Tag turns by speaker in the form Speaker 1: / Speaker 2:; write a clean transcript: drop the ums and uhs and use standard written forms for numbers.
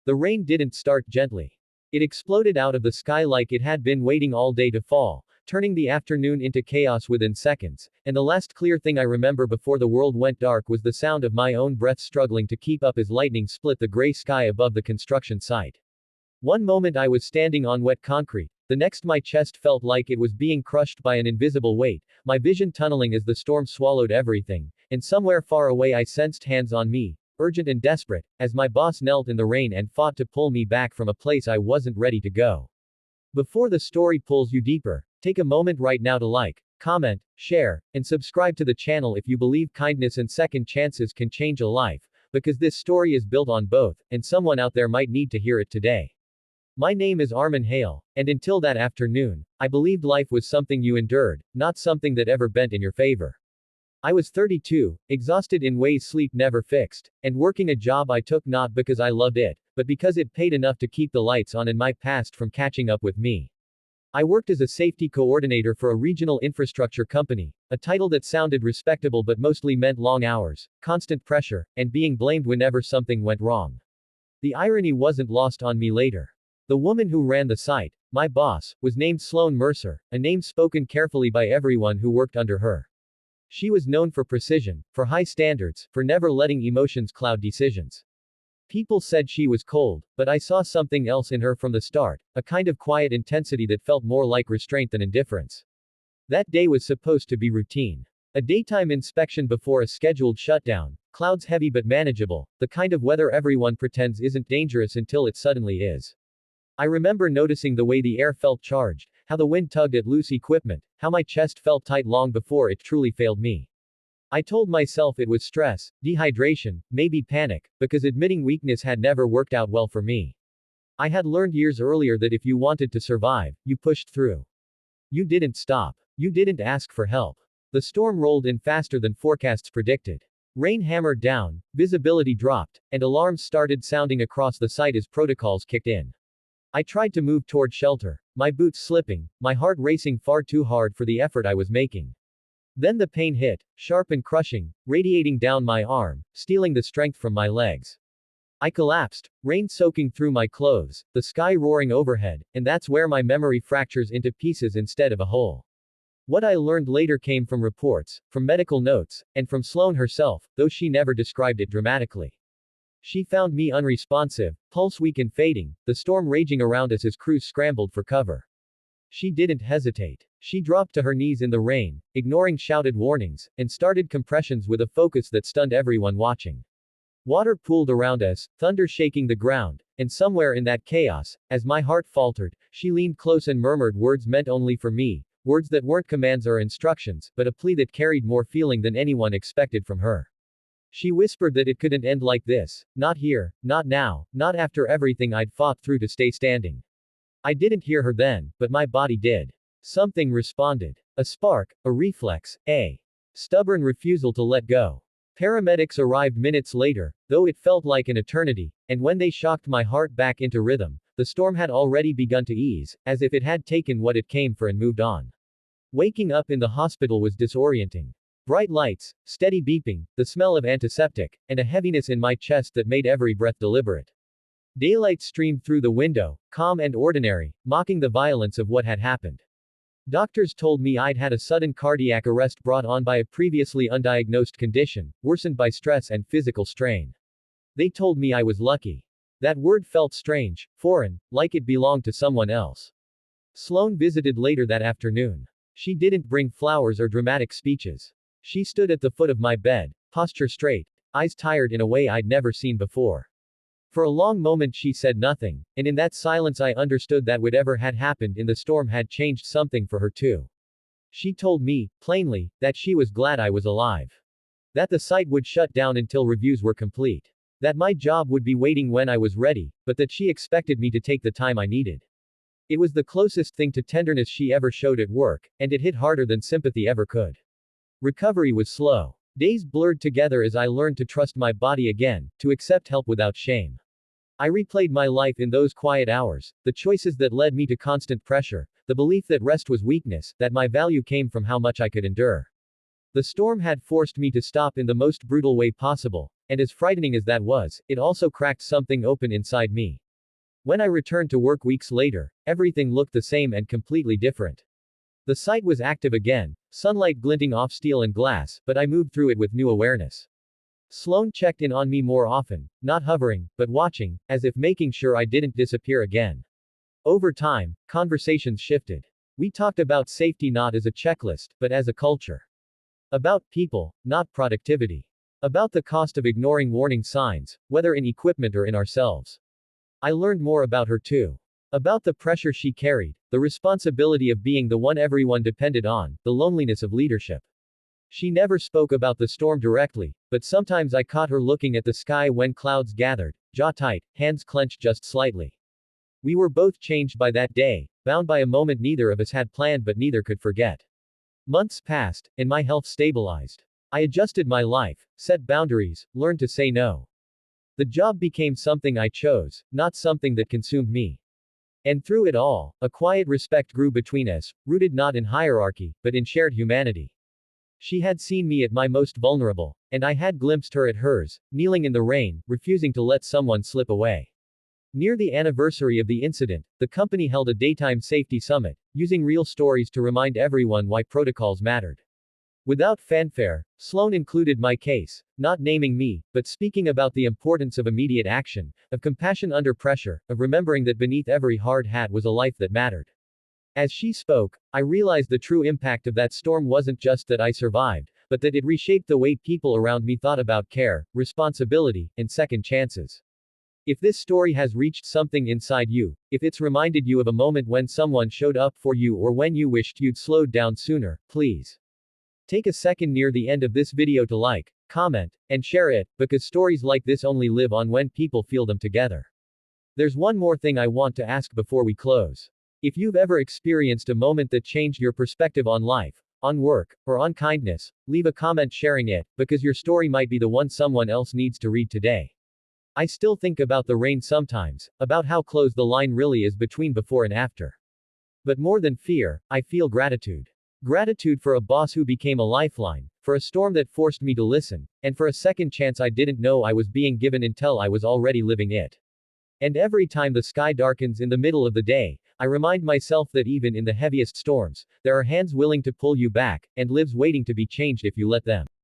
Speaker 1: The rain didn't start gently. It exploded out of the sky like it had been waiting all day to fall, turning the afternoon into chaos within seconds, and the last clear thing I remember before the world went dark was the sound of my own breath struggling to keep up as lightning split the gray sky above the construction site. One moment I was standing on wet concrete, the next my chest felt like it was being crushed by an invisible weight, my vision tunneling as the storm swallowed everything, and somewhere far away I sensed hands on me, urgent and desperate, as my boss knelt in the rain and fought to pull me back from a place I wasn't ready to go. Before the story pulls you deeper, take a moment right now to like, comment, share, and subscribe to the channel if you believe kindness and second chances can change a life, because this story is built on both, and someone out there might need to hear it today. My name is Armin Hale, and until that afternoon, I believed life was something you endured, not something that ever bent in your favor. I was 32, exhausted in ways sleep never fixed, and working a job I took not because I loved it, but because it paid enough to keep the lights on and my past from catching up with me. I worked as a safety coordinator for a regional infrastructure company, a title that sounded respectable but mostly meant long hours, constant pressure, and being blamed whenever something went wrong. The irony wasn't lost on me later. The woman who ran the site, my boss, was named Sloan Mercer, a name spoken carefully by everyone who worked under her. She was known for precision, for high standards, for never letting emotions cloud decisions. People said she was cold, but I saw something else in her from the start, a kind of quiet intensity that felt more like restraint than indifference. That day was supposed to be routine. A daytime inspection before a scheduled shutdown, clouds heavy but manageable, the kind of weather everyone pretends isn't dangerous until it suddenly is. I remember noticing the way the air felt charged, how the wind tugged at loose equipment, how my chest felt tight long before it truly failed me. I told myself it was stress, dehydration, maybe panic, because admitting weakness had never worked out well for me. I had learned years earlier that if you wanted to survive, you pushed through. You didn't stop. You didn't ask for help. The storm rolled in faster than forecasts predicted. Rain hammered down, visibility dropped, and alarms started sounding across the site as protocols kicked in. I tried to move toward shelter, my boots slipping, my heart racing far too hard for the effort I was making. Then the pain hit, sharp and crushing, radiating down my arm, stealing the strength from my legs. I collapsed, rain soaking through my clothes, the sky roaring overhead, and that's where my memory fractures into pieces instead of a whole. What I learned later came from reports, from medical notes, and from Sloan herself, though she never described it dramatically. She found me unresponsive, pulse weak and fading, the storm raging around us as crews scrambled for cover. She didn't hesitate. She dropped to her knees in the rain, ignoring shouted warnings, and started compressions with a focus that stunned everyone watching. Water pooled around us, thunder shaking the ground, and somewhere in that chaos, as my heart faltered, she leaned close and murmured words meant only for me, words that weren't commands or instructions, but a plea that carried more feeling than anyone expected from her. She whispered that it couldn't end like this, not here, not now, not after everything I'd fought through to stay standing. I didn't hear her then, but my body did. Something responded. A spark, a reflex, a stubborn refusal to let go. Paramedics arrived minutes later, though it felt like an eternity, and when they shocked my heart back into rhythm, the storm had already begun to ease, as if it had taken what it came for and moved on. Waking up in the hospital was disorienting. Bright lights, steady beeping, the smell of antiseptic, and a heaviness in my chest that made every breath deliberate. Daylight streamed through the window, calm and ordinary, mocking the violence of what had happened. Doctors told me I'd had a sudden cardiac arrest brought on by a previously undiagnosed condition, worsened by stress and physical strain. They told me I was lucky. That word felt strange, foreign, like it belonged to someone else. Sloan visited later that afternoon. She didn't bring flowers or dramatic speeches. She stood at the foot of my bed, posture straight, eyes tired in a way I'd never seen before. For a long moment she said nothing, and in that silence I understood that whatever had happened in the storm had changed something for her too. She told me, plainly, that she was glad I was alive. That the site would shut down until reviews were complete. That my job would be waiting when I was ready, but that she expected me to take the time I needed. It was the closest thing to tenderness she ever showed at work, and it hit harder than sympathy ever could. Recovery was slow. Days blurred together as I learned to trust my body again, to accept help without shame. I replayed my life in those quiet hours, the choices that led me to constant pressure, the belief that rest was weakness, that my value came from how much I could endure. The storm had forced me to stop in the most brutal way possible, And as frightening as that was, it also cracked something open inside me. When I returned to work weeks later, everything looked the same and completely different. The site was active again, sunlight glinting off steel and glass, but I moved through it with new awareness. Sloan checked in on me more often, not hovering, but watching, as if making sure I didn't disappear again. Over time, conversations shifted. We talked about safety not as a checklist, but as a culture. About people, not productivity. About the cost of ignoring warning signs, whether in equipment or in ourselves. I learned more about her too. About the pressure she carried, the responsibility of being the one everyone depended on, the loneliness of leadership. She never spoke about the storm directly, but sometimes I caught her looking at the sky when clouds gathered, jaw tight, hands clenched just slightly. We were both changed by that day, bound by a moment neither of us had planned but neither could forget. Months passed, and my health stabilized. I adjusted my life, set boundaries, learned to say no. The job became something I chose, not something that consumed me. And through it all, a quiet respect grew between us, rooted not in hierarchy, but in shared humanity. She had seen me at my most vulnerable, and I had glimpsed her at hers, kneeling in the rain, refusing to let someone slip away. Near the anniversary of the incident, the company held a daytime safety summit, using real stories to remind everyone why protocols mattered. Without fanfare, Sloan included my case, not naming me, but speaking about the importance of immediate action, of compassion under pressure, of remembering that beneath every hard hat was a life that mattered. As she spoke, I realized the true impact of that storm wasn't just that I survived, but that it reshaped the way people around me thought about care, responsibility, and second chances. If this story has reached something inside you, if it's reminded you of a moment when someone showed up for you or when you wished you'd slowed down sooner, please take a second near the end of this video to like, comment, and share it, because stories like this only live on when people feel them together. There's one more thing I want to ask before we close. If you've ever experienced a moment that changed your perspective on life, on work, or on kindness, leave a comment sharing it, because your story might be the one someone else needs to read today. I still think about the rain sometimes, about how close the line really is between before and after. But more than fear, I feel gratitude. Gratitude for a boss who became a lifeline, for a storm that forced me to listen, and for a second chance I didn't know I was being given until I was already living it. And every time the sky darkens in the middle of the day, I remind myself that even in the heaviest storms, there are hands willing to pull you back, and lives waiting to be changed if you let them.